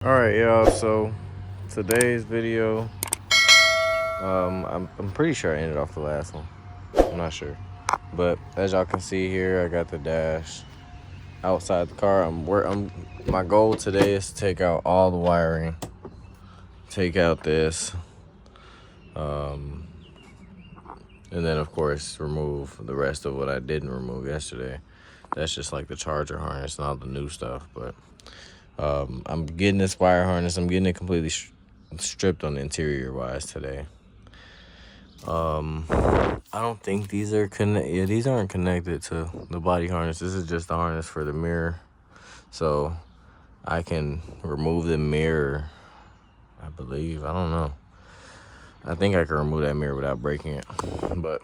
Alright, y'all, so today's video, I'm pretty sure I ended off the last one. I'm not sure. But as y'all can see here, I got the dash outside the car. My goal today is to take out all the wiring. Take out this. And then, of course, remove the rest of what I didn't remove yesterday. That's just like the charger harness and all the new stuff, but I'm getting this wire harness. I'm getting it completely stripped on the interior wise today. I don't think these are Yeah, these aren't connected to the body harness. This is just the harness for the mirror. So I can remove the mirror, I believe. I don't know. I think I can remove that mirror without breaking it. But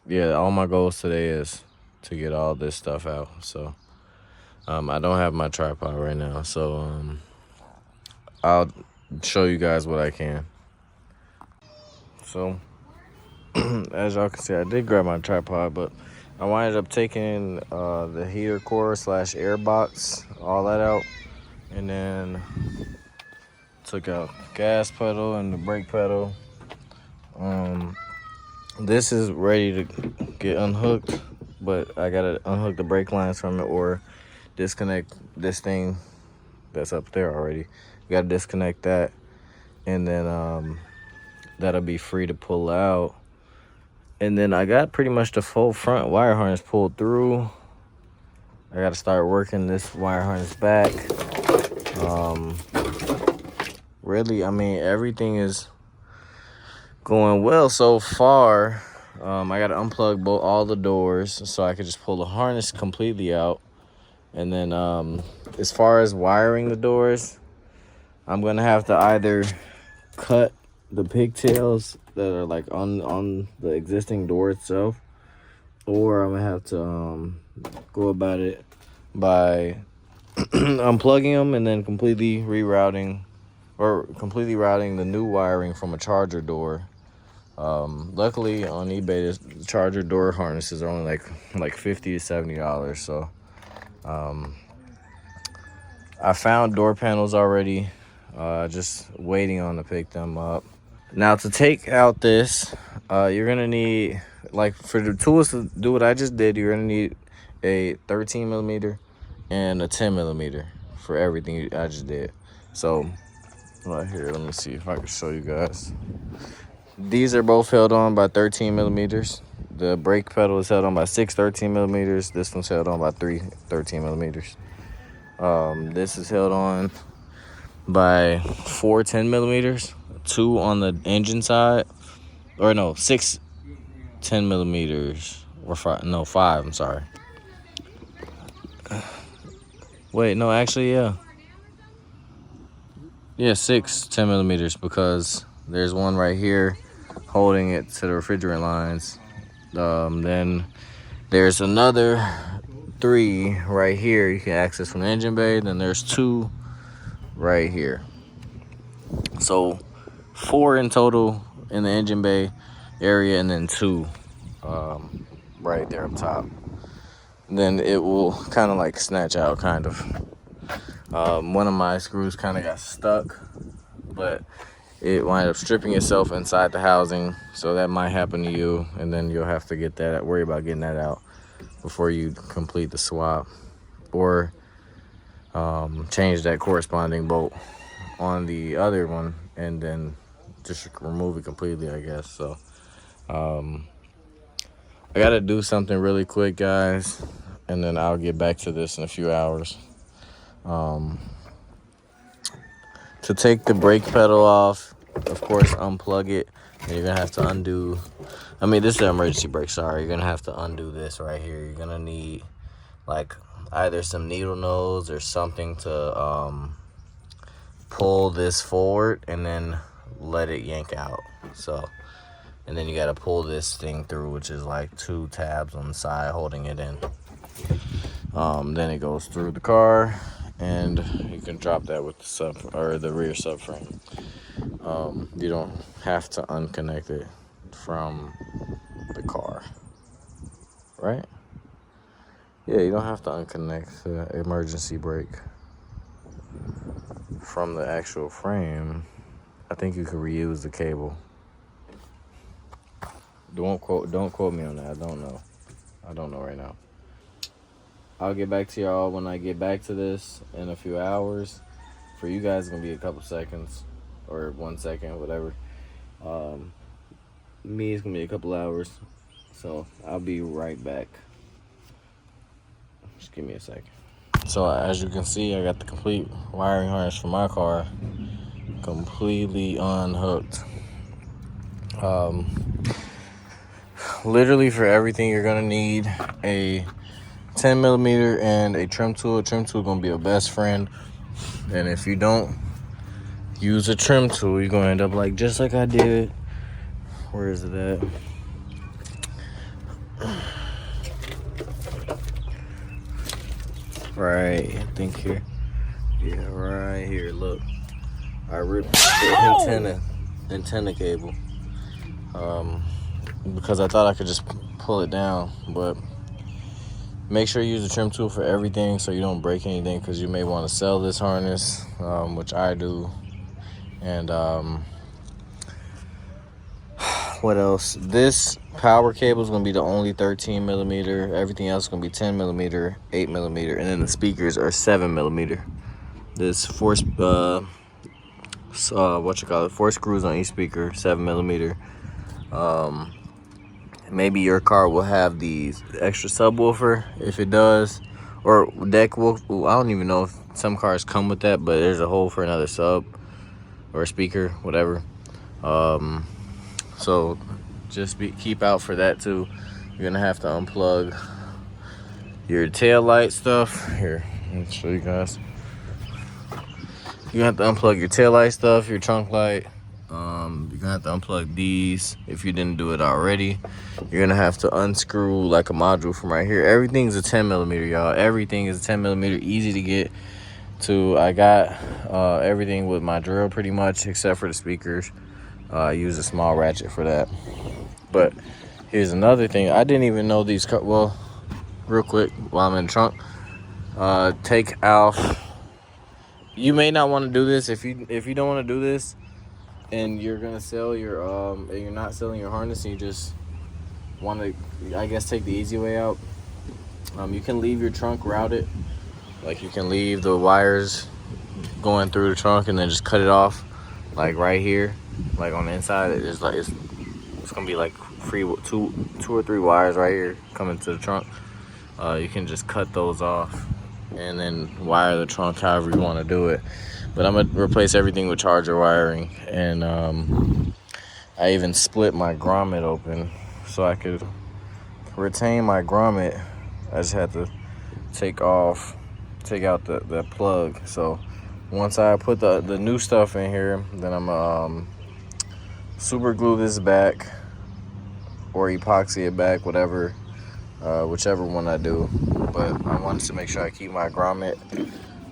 yeah, all my goals today is to get all this stuff out. So I don't have my tripod right now. So I'll show you guys what I can. So as y'all can see, I did grab my tripod, but I winded up taking the heater core / air box, all that out, and then took out the gas pedal and the brake pedal. This is ready to get unhooked, but I gotta unhook the brake lines from it or disconnect this thing that's up there already. Gotta disconnect that, and then that'll be free to pull out. And then I got pretty much the full front wire harness pulled through. I got to start working this wire harness back. Really, I mean, everything is going well so far. I got to unplug all the doors so I could just pull the harness completely out. And then as far as wiring the doors, I'm going to have to either cut the pigtails that are like on the existing door itself, or I'm gonna have to go about it by unplugging them and then completely routing the new wiring from a charger door. Luckily on eBay, the charger door harnesses are only like $50 to $70. So I found door panels already, just waiting on to pick them up. Now to take out this, you're gonna need, like, for the tools to do what I just did, you're gonna need a 13 millimeter and a 10 millimeter for everything I just did. So right here, let me see if I can show you guys. These are both held on by 13 millimeters. The brake pedal is held on by 6 13 millimeters. This one's held on by 3 13 millimeters. This is held on by 4 10 millimeters. 2 on the engine side, or no, 6 10 millimeters, or 5, I'm sorry. Wait, no, actually, yeah, 6 10 millimeters, because there's one right here holding it to the refrigerant lines. Then there's another 3 right here you can access from the engine bay. Then there's 2 right here. So 4 in total in the engine bay area, and then 2 right there up top. Then it will kind of like snatch out, kind of. One of my screws kind of got stuck, but it wound up stripping itself inside the housing, so that might happen to you, and then you'll have to worry about getting that out before you complete the swap, or change that corresponding bolt on the other one, and then just remove it completely, I guess. So I gotta do something really quick, guys, and then I'll get back to this in a few hours. To take the brake pedal off, of course, unplug it, and you're gonna have to undo. I mean, this is an emergency brake. Sorry, you're gonna have to undo this right here. You're gonna need like either some needle nose or something to pull this forward and then let it yank out. So, and then you gotta pull this thing through, which is like 2 tabs on the side holding it in. Then it goes through the car, and you can drop that with the rear subframe. You don't have to unconnect it from the car, right? Yeah, you don't have to unconnect the emergency brake. from the actual frame, I think you could reuse the cable. Don't quote me on that. I don't know right now. I'll get back to y'all when I get back to this in a few hours. For you guys, it's gonna be a couple seconds or 1 second, whatever. Me, it's gonna be a couple hours, so I'll be right back. Just give me a second. So as you can see, I got the complete wiring harness for my car completely unhooked. Literally for everything you're gonna need a 10 millimeter and a trim tool. A trim tool gonna be your best friend, and if you don't use a trim tool, you're gonna end up like just like I did. Where is it at? Right, I think here. Yeah, right here. Look, I ripped the antenna cable because I thought I could just pull it down, but make sure you use the trim tool for everything so you don't break anything, because you may want to sell this harness, which I do. And what else? This power cable is going to be the only 13 millimeter. Everything else is going to be 10 millimeter, 8 millimeter, and then the speakers are 7 millimeter. This four screws on each speaker, 7 millimeter. Maybe your car will have the extra subwoofer. If it does, or deck woof, I don't even know if some cars come with that, but there's a hole for another sub or a speaker, whatever. So just keep out for that too. You're gonna have to unplug your tail light stuff. Here, let me show you guys. You're gonna have to unplug your tail light stuff, your trunk light. You're gonna have to unplug these if you didn't do it already. You're gonna have to unscrew like a module from right here. Everything's a 10 millimeter, y'all. Everything is a 10 millimeter, easy to get to. I got everything with my drill pretty much, except for the speakers. I use a small ratchet for that. But here's another thing. I didn't even know these. Well, real quick, while I'm in the trunk, take off. You may not want to do this if you don't want to do this, and you're gonna sell your and you're not selling your harness, and you just want to, I guess, take the easy way out. You can leave your trunk routed. Like, you can leave the wires going through the trunk and then just cut it off, like right here, like on the inside. It's like it's gonna be like two or three wires right here coming to the trunk. You can just cut those off and then wire the trunk however you want to do it. But I'm gonna replace everything with charger wiring, and I even split my grommet open so I could retain my grommet. I just had to take out the plug. So once I put the new stuff in here, then I'm super glue this back or epoxy it back, whatever, whichever one I do. But I wanted to make sure I keep my grommet,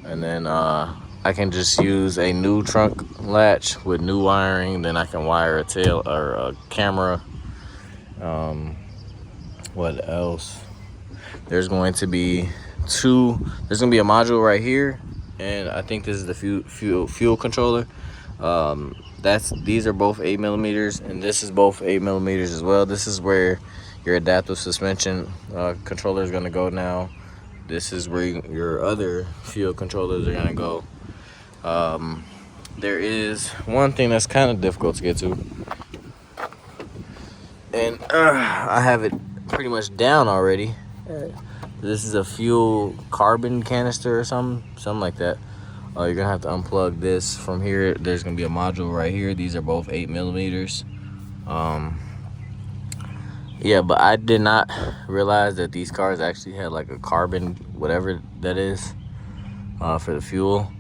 and then I can just use a new trunk latch with new wiring. Then I can wire a tail or a camera. What else? There's going to be there's going to be a module right here, and I think this is the fuel controller. These are both 8 millimeters, and this is both 8 millimeters as well. This is where your adaptive suspension controller is going to go now. This is where your other fuel controllers are going to go. There is one thing that's kind of difficult to get to, and I have it pretty much down already. This is a fuel carbon canister or something like that. You're gonna have to unplug this from here. There's gonna be a module right here. These are both 8 millimeters. Yeah, but I did not realize that these cars actually had like a carbon, whatever that is, for the fuel.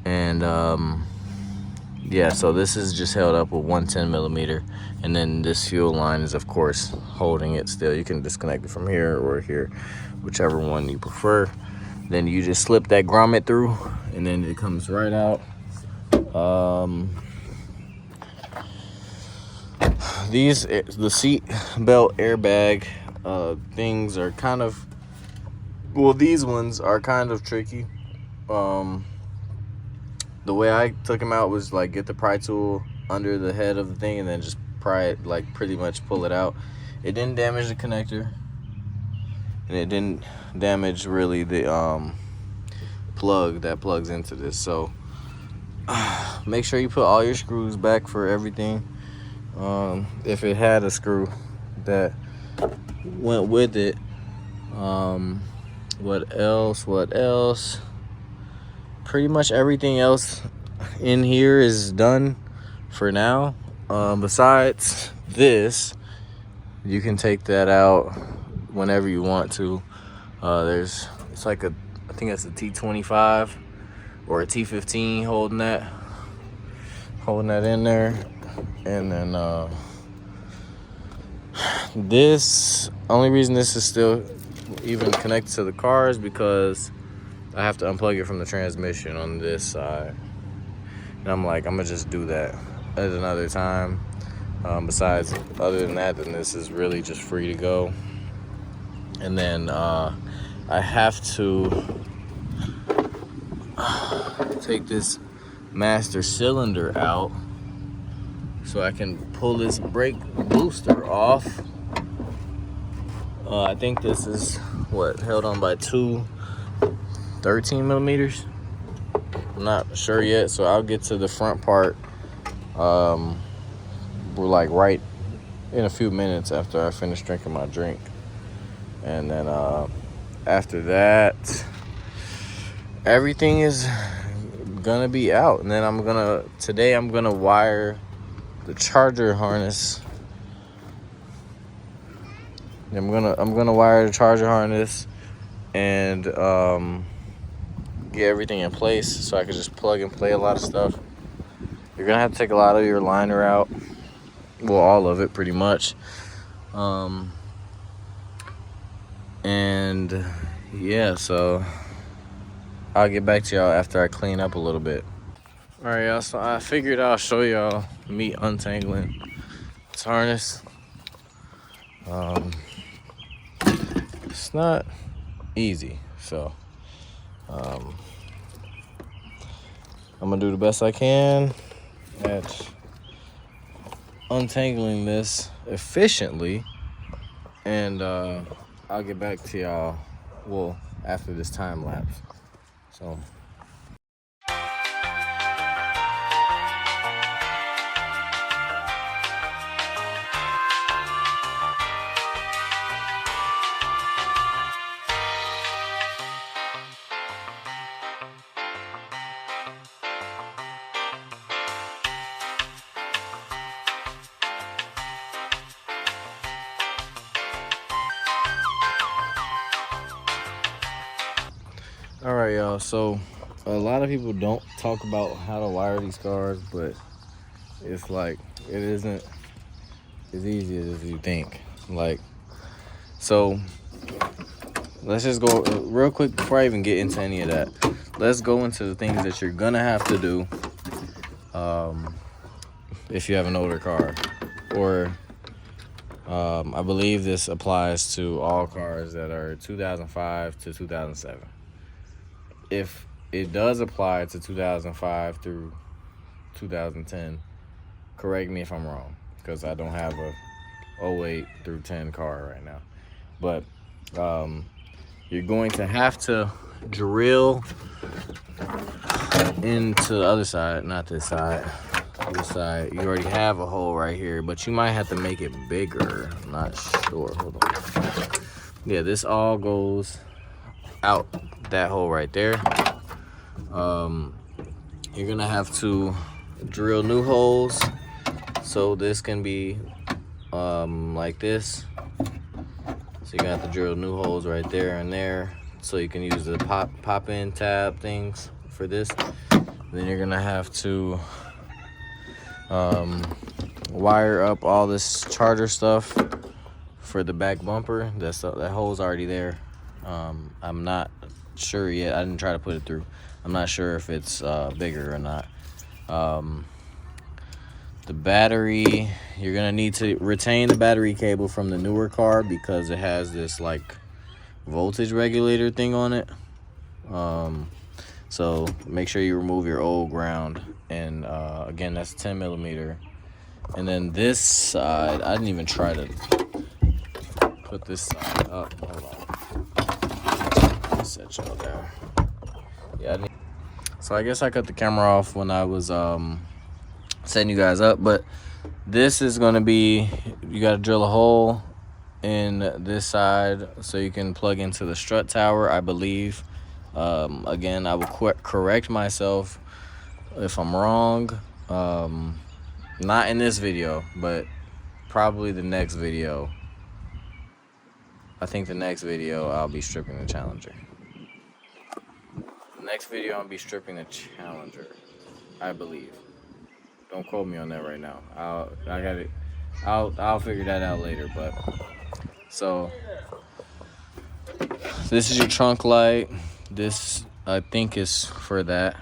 And yeah, so this is just held up with 110 millimeter, and then this fuel line is of course holding it still. You can disconnect it from here or here, whichever one you prefer. Then you just slip that grommet through, and then it comes right out. The seat belt airbag things are kind of, well, these ones are kind of tricky. the way I took him out was like get the pry tool under the head of the thing and then just pry it, like pretty much pull it out. It didn't damage the connector, and it didn't damage really the plug that plugs into this. So make sure you put all your screws back for everything. If it had a screw that went with it. What else? Pretty much everything else in here is done for now. Besides this, you can take that out whenever you want to. It's like I think that's a T25 or a T15 holding that in there. And then this, only reason this is still even connected to the car is because I have to unplug it from the transmission on this side. And I'm like, I'm gonna just do that at another time. Besides, other than that, then this is really just free to go. And then I have to take this master cylinder out so I can pull this brake booster off. I think this is held on by two 13 millimeters. I'm not sure yet, so I'll get to the front part. We're like right in a few minutes after I finish drinking my drink, and then after that, everything is gonna be out. And then today I'm gonna wire the charger harness. I'm gonna wire the charger harness and get everything in place so I can just plug and play a lot of stuff. You're gonna have to take a lot of your liner out, well, all of it pretty much. And yeah, so I'll get back to y'all after I clean up a little bit. All right, y'all, so I figured I'll show y'all me untangling this harness. It's not easy, so I'm gonna do the best I can at untangling this efficiently, and I'll get back to y'all, well, after this time lapse. So all right, y'all, so a lot of people don't talk about how to wire these cars, but it's like, it isn't as easy as you think. Like, so let's just go real quick before I even get into any of that. Let's go into the things that you're gonna have to do if you have an older car, or I believe this applies to all cars that are 2005 to 2007. If it does apply to 2005 through 2010, correct me if I'm wrong, because I don't have a 08 through 10 car right now. But you're going to have to drill into the other side, not this side. This side, you already have a hole right here, but you might have to make it bigger. I'm not sure. Hold on. Yeah, this all goes out that hole right there. You're gonna have to drill new holes, so this can be like this. So you're gonna have to drill new holes right there and there, so you can use the pop in tab things for this. Then you're gonna have to wire up all this charger stuff for the back bumper. That hole's already there. I'm not sure yet. I didn't try to put it through. I'm not sure if it's bigger or not. The battery, you're gonna need to retain the battery cable from the newer car because it has this like voltage regulator thing on it. So make sure you remove your old ground. And again, that's 10 millimeter. And then this side, I didn't even try to put this side up. Hold on. Let me set y'all down. Yeah, so I guess I cut the camera off when I was setting you guys up. But this is going to be, you got to drill a hole in this side so you can plug into the strut tower, I believe. Again, I will correct myself if I'm wrong. Not in this video, but probably the next video. I think the next video I'll be stripping the Challenger. Next video I'll be stripping the Challenger, I believe. Don't quote me on that right now. I'll figure that out later. But so this is your trunk light. This I think is for that.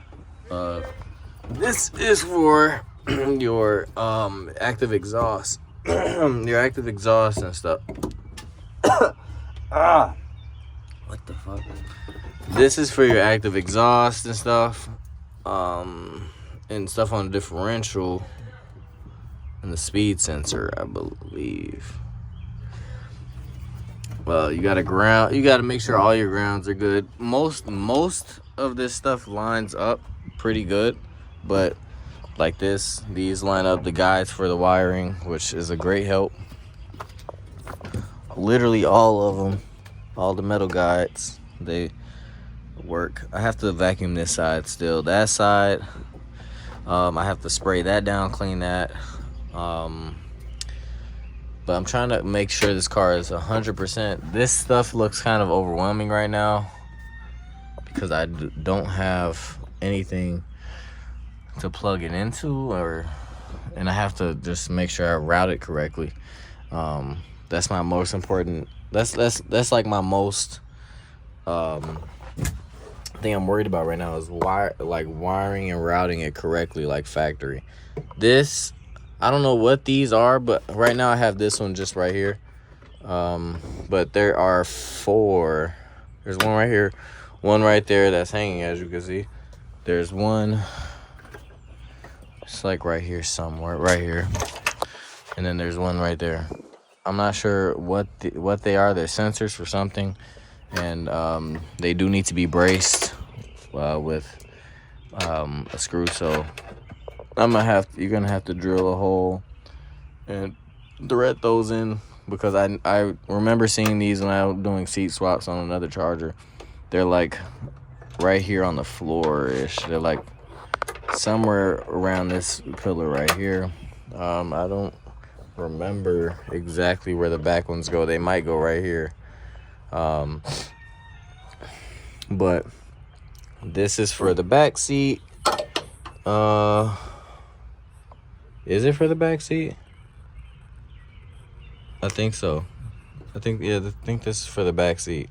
This is for your active exhaust. Your active exhaust and stuff. What the fuck? This is for your active exhaust and stuff. And stuff on the differential and the speed sensor, I believe. Well, you gotta ground. You gotta make sure all your grounds are good. Most of this stuff lines up pretty good, but like these line up. The guides for the wiring, which is a great help. Literally all of them, all the metal guides, they work. I have to vacuum this side still. That side, I have to spray that down, clean that. But I'm trying to make sure this car is 100%. This stuff looks kind of overwhelming right now because I don't have anything to plug it into, and I have to just make sure I route it correctly. That's my most important. That's like my most thing I'm worried about right now is wiring and routing it correctly, like factory. This, I don't know what these are, but right now I have this one just right here. But there are 4. There's one right here, one right there that's hanging, as you can see. There's one, it's like right here somewhere, right here. And then there's one right there. I'm not sure what they are. They're sensors for something, and they do need to be braced with a screw. So you're gonna have to drill a hole and thread those in, because I remember seeing these when I was doing seat swaps on another Charger. They're like right here on the floor ish. They're like somewhere around this pillar right here. I don't remember exactly where the back ones go. They might go right here. But this is for the back seat. Is it for the back seat? I think so. I think this is for the back seat.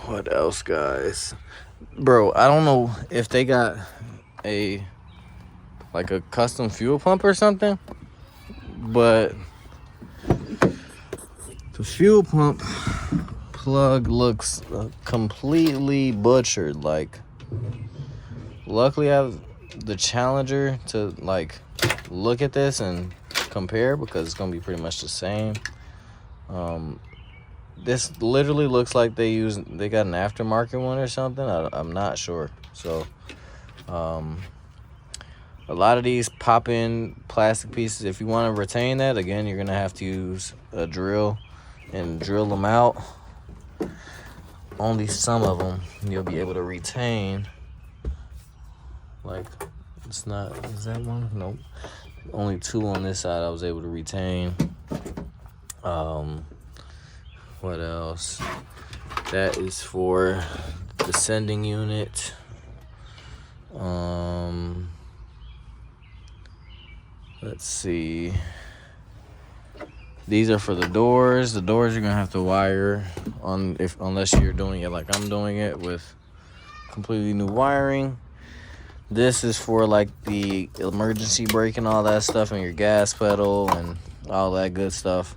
What else, guys? Bro, I don't know if they got a custom fuel pump or something, but the fuel pump plug looks completely butchered. Like, luckily I have the Challenger to look at this and compare, because it's gonna be pretty much the same. This literally looks like they got an aftermarket one or something. I'm not sure. So a lot of these pop-in plastic pieces, if you want to retain that, again, you're gonna have to use a drill and drill them out. Only some of them you'll be able to retain. Like, it's not, is that one? Nope. Only 2 on this side I was able to retain. What else? That is for the sending unit. Let's see. These are for the doors. The doors you're gonna have to wire unless you're doing it like I'm doing it, with completely new wiring. This is for the emergency brake and all that stuff, and your gas pedal and all that good stuff.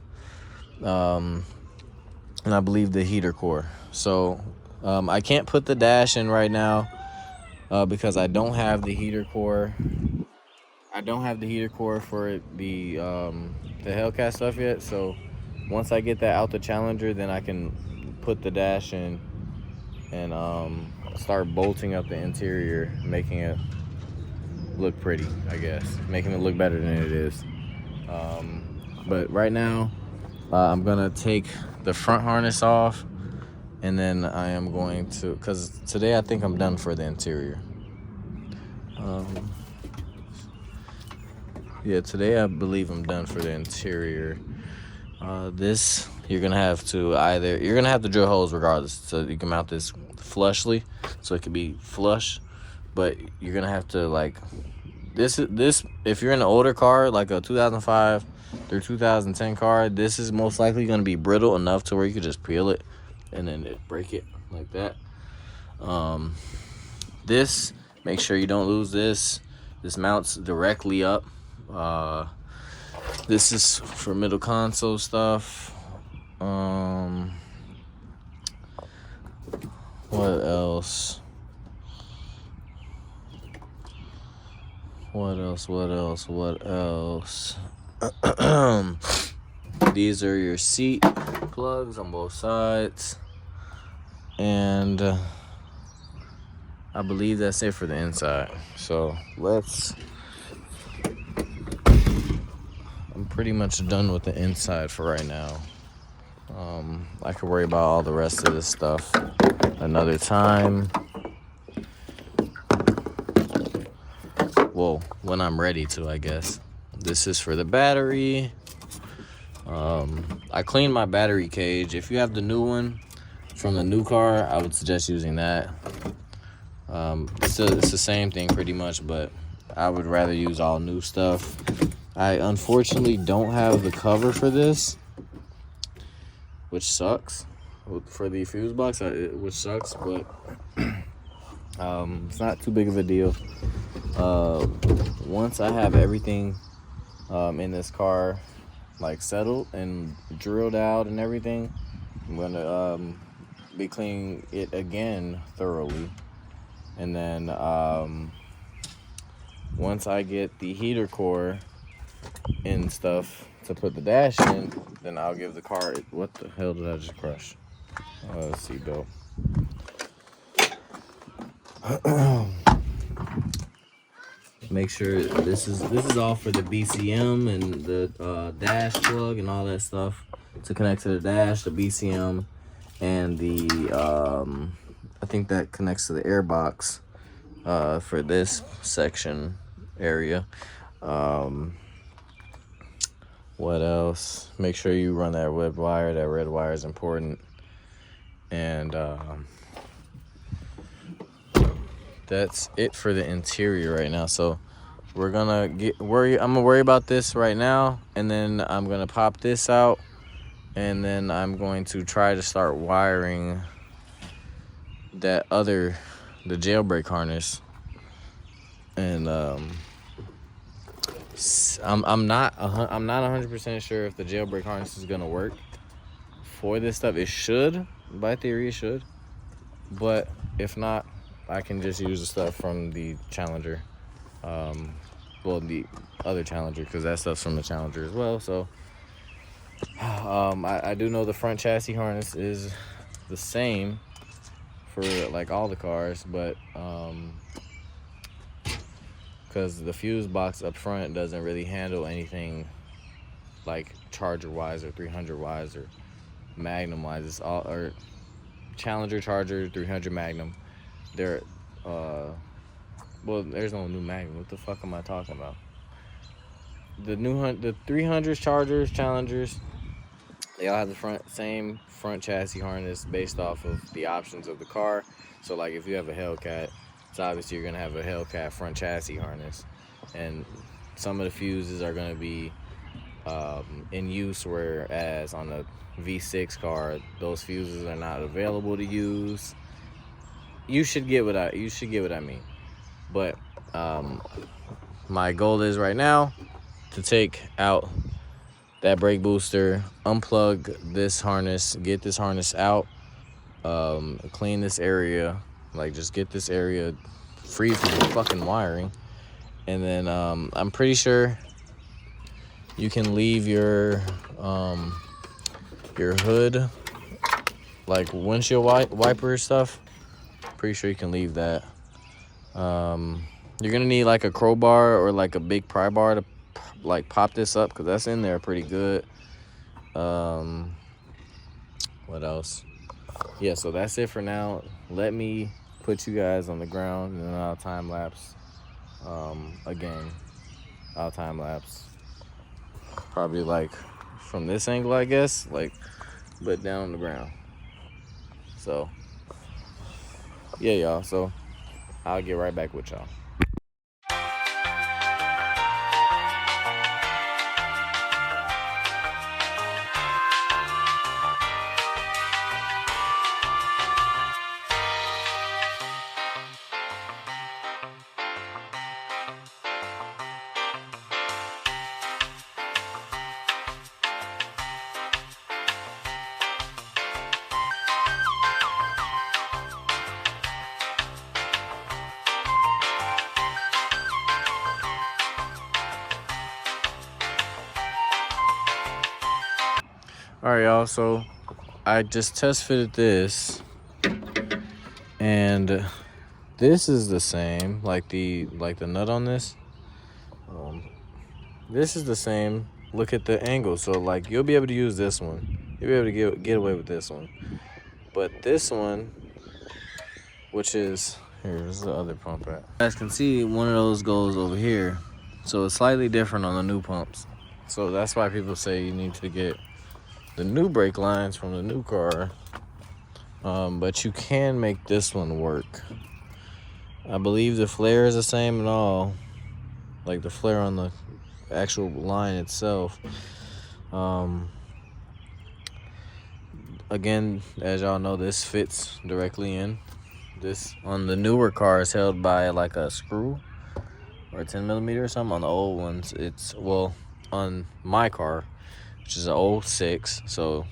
and I believe the heater core. So I can't put the dash in right now because I don't have the heater core. I don't have the heater core for the HELLCAT stuff yet. So once I get that out the Challenger, then I can put the dash in and start bolting up the interior, making it look pretty, I guess, making it look better than it is. But right now, I'm gonna take the front harness off, and then I am going to, because today I think I'm done for the interior. Yeah, today I believe I'm done for the interior. This, you're gonna have to drill holes regardless, so you can mount this flushly, so it can be flush. But you're gonna have to, like, this if you're in an older car, like a 2005 through 2010 car, this is most likely gonna be brittle enough to where you could just peel it and then break it like that. This, make sure you don't lose this. This mounts directly up. This is for middle console stuff. What else? These are your seat plugs on both sides. And I believe that's it for the inside. So I'm pretty much done with the inside for right now. I could worry about all the rest of this stuff another time. Well, when I'm ready to, I guess. This is for the battery. I cleaned my battery cage. If you have the new one from the new car, I would suggest using that. It's the same thing pretty much, but I would rather use all new stuff. I unfortunately don't have the cover for this, which sucks, for the fuse box, which sucks, but it's not too big of a deal. Once I have everything in this car like settled and drilled out and everything, I'm gonna be cleaning it again thoroughly. And then once I get the heater core and stuff to put the dash in, then I'll give the car, what the hell did I just crush? Seatbelt. Make sure this is all for the BCM and the dash plug and all that stuff to connect to the dash, the BCM, and the I think that connects to the air box for this section area. What else? Make sure you run that red wire. That red wire is important. And that's it for the interior right now. So we're gonna I'm gonna worry about this right now, and then I'm gonna pop this out, and then I'm going to try to start wiring the jailbreak harness. And I'm not 100% sure if the jailbreak harness is gonna work for this stuff. It should, by theory it should, but if not, I can just use the stuff from the Challenger, well, the other Challenger, because that stuff's from the Challenger as well. So I do know the front chassis harness is the same for like all the cars, but because the fuse box up front doesn't really handle anything like Charger wise or 300 wise or Magnum wise. It's all, or Challenger, Charger, 300, Magnum. They're well, there's no new Magnum. What the fuck am I talking about? The 300s, Chargers, Challengers, they all have the same front chassis harness based off of the options of the car. So like if you have a HELLCAT, it's obviously you're gonna have a HELLCAT front chassis harness, and some of the fuses are gonna be in use, whereas on a V6 car, those fuses are not available to use. You should get what I mean. But my goal is right now to take out that brake booster, unplug this harness, get this harness out, clean this area, like just get this area free from the fucking wiring. And then I'm pretty sure you can leave your hood, like windshield wiper stuff. Pretty sure you can leave that. You're gonna need like a crowbar or like a big pry bar to like pop this up, because that's in there pretty good. What else? Yeah, so that's it for now. Let me put you guys on the ground and then I'll time lapse again. I'll time lapse probably like from this angle, I guess, like, but down on the ground. So yeah, y'all, so I'll get right back with y'all. All right, y'all, so I just test fitted this, and this is the same, like the nut on this. This is the same. Look at the angle. So like you'll be able to use this one. You'll be able to get away with this one. But this one, which is, here's the other pump at. You guys can see one of those goes over here. So it's slightly different on the new pumps. So that's why people say you need to get the new brake lines from the new car. But you can make this one work. I believe the flare is the same and all. Like the flare on the actual line itself. Again, as y'all know, this fits directly in. This on the newer car is held by like a screw or a 10mm or something. On the old ones, it's, well, on my car, which is an 06, so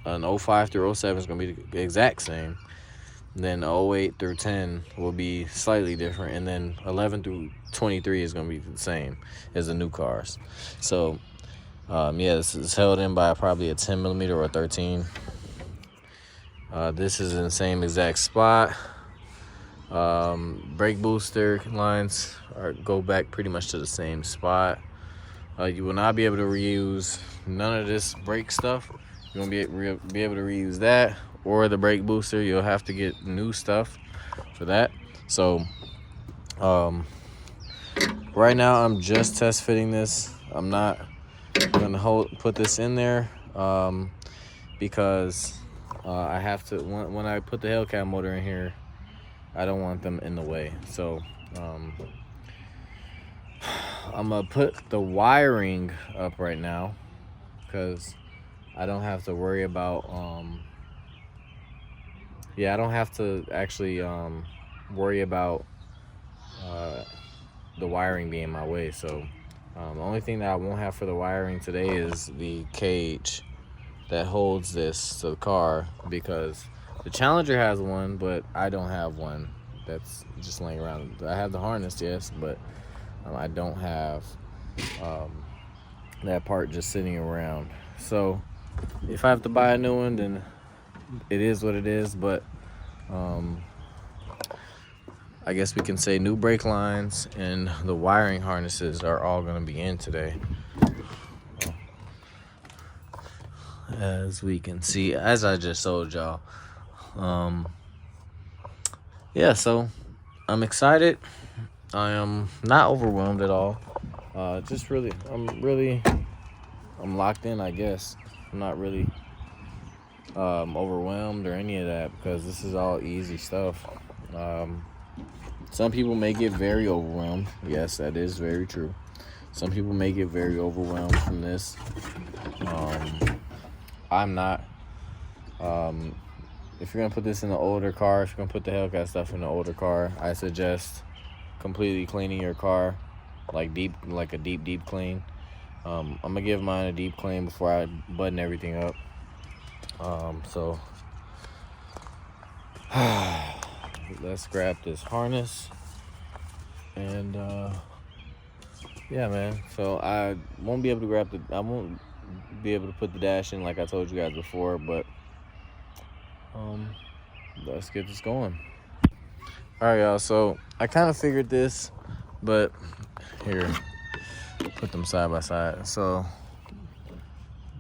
an 05 through 07 is going to be the exact same. Then 08 through 10 will be slightly different, and then 11 through 23 is going to be the same as the new cars. So yeah, this is held in by probably a 10mm or a 13. This is in the same exact spot. Brake booster lines go back pretty much to the same spot. You will not be able to reuse none of this brake stuff. You won't be able to reuse that or the brake booster. You'll have to get new stuff for that. So right now I'm just test fitting this. I'm not gonna put this in there because I have to, when I put the HELLCAT motor in here, I don't want them in the way. So I'm gonna put the wiring up right now because I don't have to worry about I don't have to actually worry about the wiring being in my way. So the only thing that I won't have for the wiring today is the cage that holds this to the car, because the Challenger has one, but I don't have one that's just laying around. I have the harness, yes, but I don't have that part just sitting around. So if I have to buy a new one, then it is what it is. But I guess we can say new brake lines and the wiring harnesses are all going to be in today. As we can see, as I just told y'all. Yeah, so I'm excited. I am not overwhelmed at all. Just really, I'm locked in, I guess. I'm not really overwhelmed or any of that, because this is all easy stuff. Some people may get very overwhelmed. Yes, that is very true. Some people may get very overwhelmed from this. I'm not. If you're gonna put this in an older car, if you're gonna put the HELLCAT stuff in an older car, I suggest completely cleaning your car, like a deep clean. I'm gonna give mine a deep clean before I button everything up. So let's grab this harness, and yeah, man. So I won't be able to put the dash in like I told you guys before, but let's get this going. All right, y'all. So I kind of figured this, but here, put them side by side. So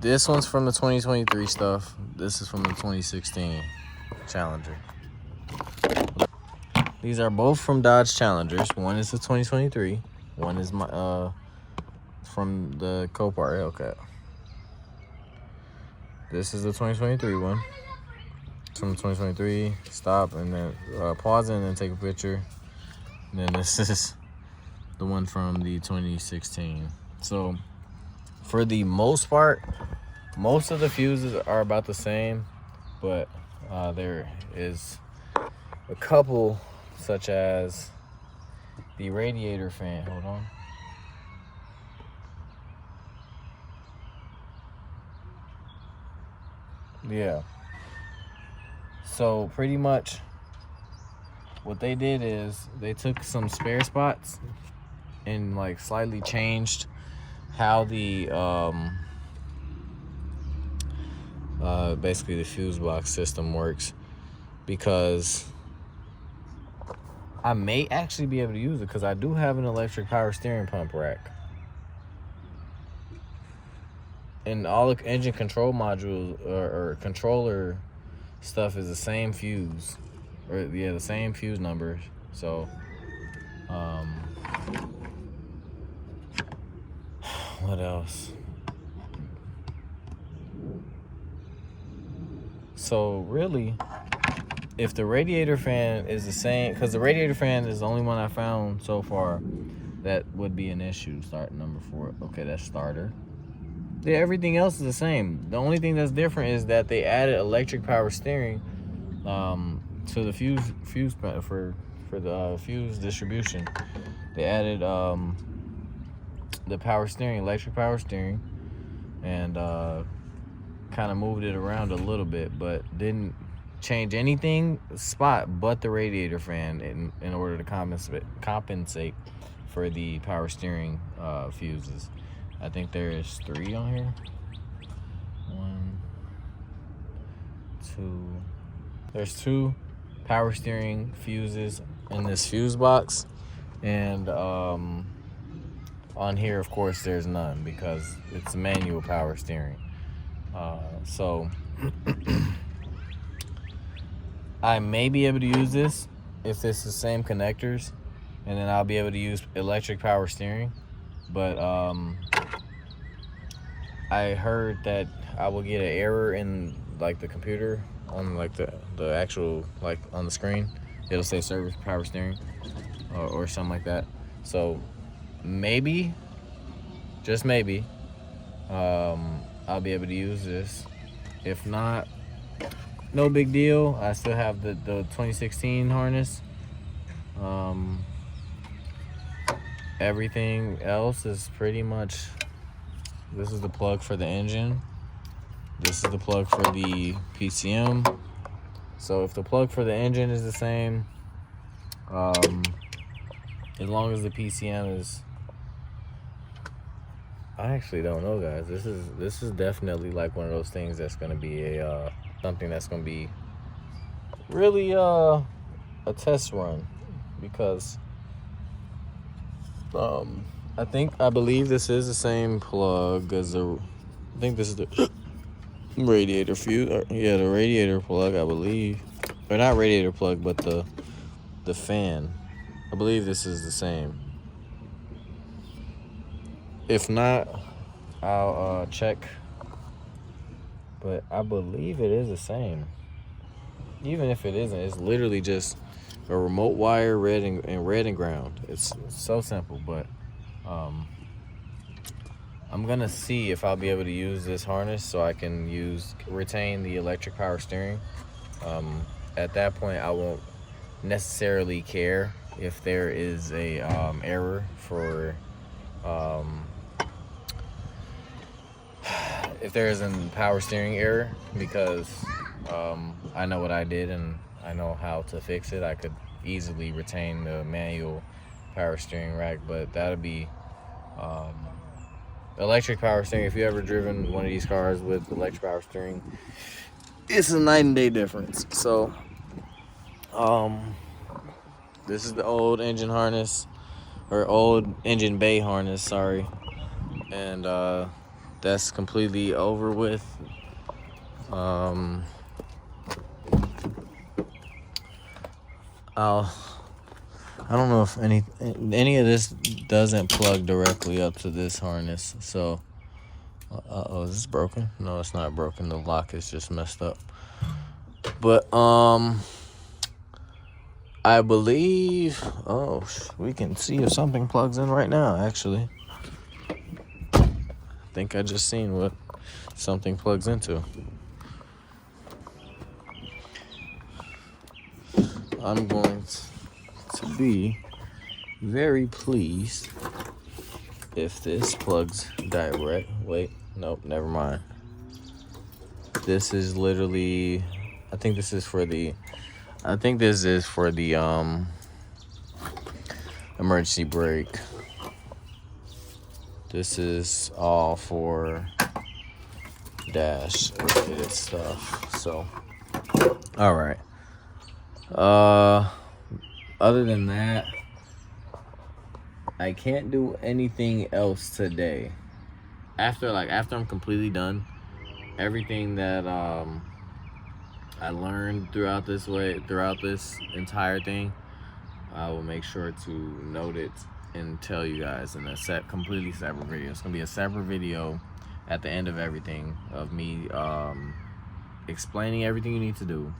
this one's from the 2023 stuff. This is from the 2016 Challenger. These are both from Dodge Challengers. One is the 2023. One is my from the Copart HELLCAT. This is the 2023 one. It's from the 2023. Stop and then pause it and then take a picture. And then this is the one from the 2016. So for the most part, most of the fuses are about the same, but there is a couple, such as the radiator fan. Hold on. Yeah. So pretty much what they did is they took some spare spots and like slightly changed how the basically the fuse box system works, because I may actually be able to use it because I do have an electric power steering pump rack. And all the engine control modules or controller stuff is the same fuse. Or yeah, the same fuse numbers. So what else? So really, if the radiator fan is the same, because the radiator fan is the only one I found so far that would be an issue. Start number 4. Okay, that's starter. Yeah, everything else is the same. The only thing that's different is that they added electric power steering to the fuse for the fuse distribution. They added the power steering, electric power steering, and kind of moved it around a little bit, but didn't change anything spot but the radiator fan in order to compensate for the power steering fuses. I think there's 3 on here. 1, 2. There's 2 power steering fuses in this fuse box, and on here, of course, there's none because it's manual power steering. So I may be able to use this if it's the same connectors, and then I'll be able to use electric power steering. But I heard that I will get an error in like the computer on like the actual, like on the screen. It'll say service power steering or something like that. So maybe, just maybe, I'll be able to use this. If not, no big deal. I still have the 2016 harness. Everything else is pretty much, this is the plug for the engine. This is the plug for the PCM. So if the plug for the engine is the same, as long as the PCM is, I actually don't know, guys. This is definitely like one of those things that's gonna be a something that's gonna be really a test run, because I believe this is the same plug as I think this is the radiator fuse. Yeah, the radiator plug, I believe. Or not radiator plug, but the fan. I believe this is the same. If not, I'll check. But I believe it is the same. Even if it isn't, it's literally just a remote wire, red and ground. It's so simple, but I'm gonna see if I'll be able to use this harness so I can retain the electric power steering. At that point, I won't necessarily care if there is a error for if there is a power steering error, because I know what I did and I know how to fix it. I could easily retain the manual power steering rack, but that'll be electric power steering. If you ever driven one of these cars with electric power steering, it's a night and day difference. So this is the old engine harness, or old engine bay harness, sorry, and that's completely over with. I don't know if any of this doesn't plug directly up to this harness. So, is this broken? No, it's not broken. The lock is just messed up. But I believe. Oh, we can see if something plugs in right now. Actually, I think I just seen what something plugs into. I'm going to be very pleased if this plugs direct. Wait, nope, never mind. This is literally, I think this is for the emergency brake. This is all for dash related stuff. So, all right. Other than that, I can't do anything else today. After I'm completely done, everything that I learned throughout this entire thing, I will make sure to note it and tell you guys in a completely separate video. It's gonna be a separate video at the end of everything of me explaining everything you need to do,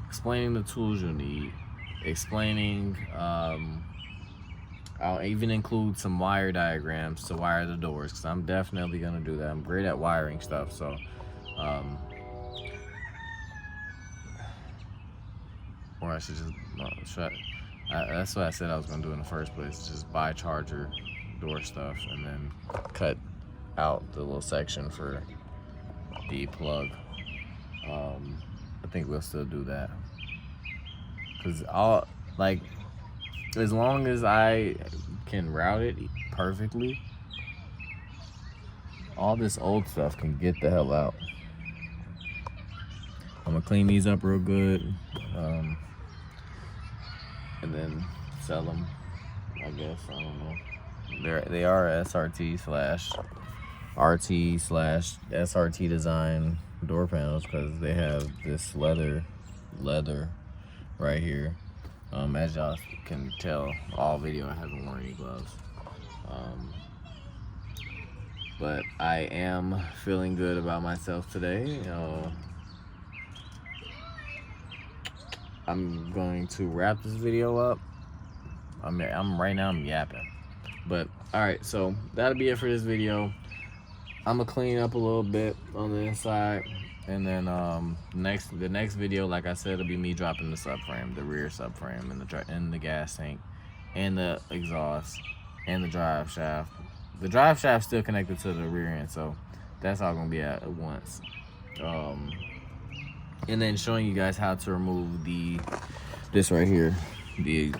explaining the tools you'll need, explaining I'll even include some wire diagrams to wire the doors, because I'm definitely gonna do that. I'm great at wiring stuff. So or I should just that's what I said I was gonna do in the first place, just buy charger door stuff and then cut out the little section for the plug. I think we'll still do that, because as long as I can route it perfectly, all this old stuff can get the hell out. I'm gonna clean these up real good, and then sell them, I guess. I don't know. They are SRT / RT / SRT design door panels, because they have this leather right here. As y'all can tell, all video I haven't worn any gloves. But I am feeling good about myself today. I'm going to wrap this video up. Right now I'm yapping. But alright, so that'll be it for this video. I'm gonna clean up a little bit on the inside, and then the next video, like I said, will be me dropping the subframe, the rear subframe, and the gas tank, and the exhaust, and the drive shaft. The drive shaft's still connected to the rear end, so that's all gonna be at once. And then showing you guys how to remove this right here, the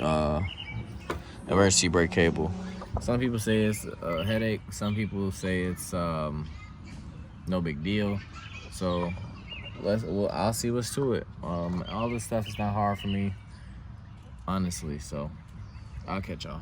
emergency brake cable. Some people say it's a headache. Some people say it's no big deal. So I'll see what's to it. All this stuff is not hard for me, honestly. So I'll catch y'all.